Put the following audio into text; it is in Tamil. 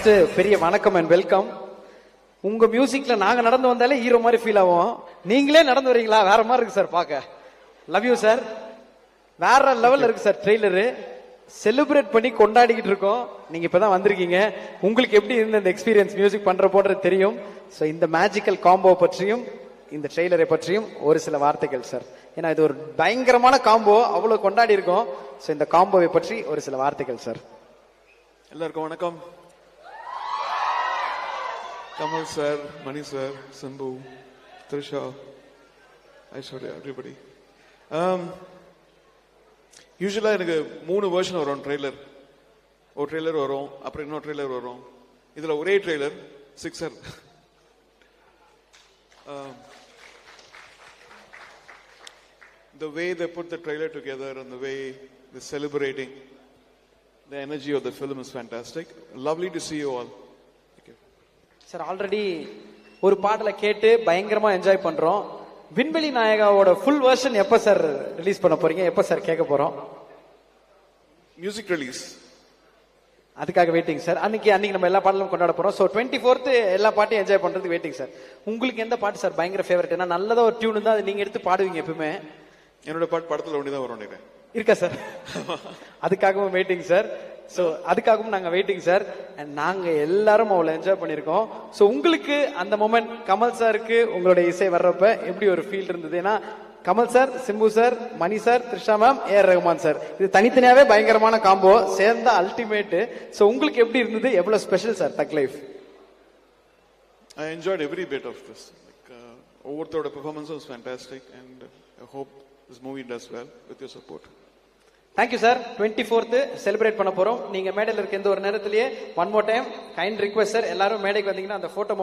ஃபர்ஸ்ட் பெரிய வணக்கம் அண்ட் வெல்கம். உங்க மியூசிக்ல நாங்க நடந்து வந்தாலே ஹீரோ மாதிரி ஃபீல் ஆகும். நீங்களே நடந்து வரீங்களா, வேற மாதிரி இருக்கு சார் பார்க்க. Love you sir. வேற லெவல்ல இருக்கு சார் ட்ரெய்லரு. செலிப்ரேட் பண்ணி கொண்டாடிக்கிட்டு இருக்கோம். நீங்க இப்பதான் வந்திருக்கீங்க. உங்களுக்கு எப்படி இருந்த இந்த எக்ஸ்பீரியன்ஸ் மியூசிக் பண்ற போன்றது தெரியும். ஸோ இந்த மேஜிக்கல் காம்போ பற்றியும் இந்த ட்ரெய்லரை பற்றியும் ஒரு சில வார்த்தைகள் சார். ஏன்னா இது ஒரு பயங்கரமான காம்போ, அவ்வளவு கொண்டாடி இருக்கோம். ஸோ இந்த காம்போவை பற்றி ஒரு சில வார்த்தைகள் சார். எல்லாருக்கும் வணக்கம். Kamal sir, Mani sir, Simbu, Trisha, Aishwarya, everybody. யூஸ்வலா எனக்கு 3 வெர்ஷன் வரும் ட்ரெய்லர். ஒரு ட்ரெய்லர் வரும், அப்புறம் இன்னொரு ட்ரெய்லர் வரும். இதுல ஒரே trailer sixer. The way they put the trailer together and the way they're celebrating the energy of the film is fantastic. Lovely to see you all. Sir already ஒரு பாடலை கேட்டு பயங்கரமா என்ஜாய் பண்றோம். விண்வெளி நாயகாவோட ஃபுல் வெர்ஷன் எப்ப சார் ரிலீஸ் பண்ண போறீங்க, எப்ப சார் கேட்க போறோம்? மியூசிக் ரிலீஸ், அதுக்காக வெயிட்டிங் சார். அன்னைக்கு நம்ம எல்லா பாடலும் கொண்டாட போறோம். ஸோ 24th எல்லா பாட்டையும் என்ஜாய் பண்றதுக்கு வெயிட்டிங் சார். உங்களுக்கு எந்த பாட்டு சார் பயங்கர ஃபேவரட்? ஏன்னா நல்லதா ஒரு டியூன் தான் அது நீங்க எடுத்து பாடுவீங்க எப்பவுமே. என்னோட பாட்டு படத்துல ஒண்ணுதான் வரும் இருக்கா சார்? அதுக்காகவும் வெயிட்டிங் சார். ஸோ அதுக்காகவும் நாங்க வெயிட்டிங் சார். அண்ட் நாங்க எல்லாரும் அவ்வளவு என்ஜாய் பண்ணிருக்கோம். ஸோ உங்களுக்கு அந்த மொமெண்ட் கமல் சாருக்கு உங்களுடைய இசை வர்றப்ப எப்படி ஒரு ஃபீல் இருந்தது? ஏன்னா Kamal sir, Simbu sir, Mani sir, Trisha ma'am, AR Rahman sir, இது தனித்தனியாவே பயங்கரமான காம்போ, சேர்ந்த அல்டிமேட். ஸோ உங்களுக்கு எப்படி இருந்தது? எவ்வளவு ஸ்பெஷல் சார் தக் life? I enjoyed every bit of this. ஒவ்வொருத்தரோட performance was fantastic and I hope this movie does well with your support. Thank you sir. 24th celebrate பண்ண போறோம். நீங்க மேடையில் இருக்க எந்த ஒரு நேரத்திலேயே one more time kind request sir, எல்லாரும் மேடைக்கு வந்தீங்கன்னா அந்த போட்டோ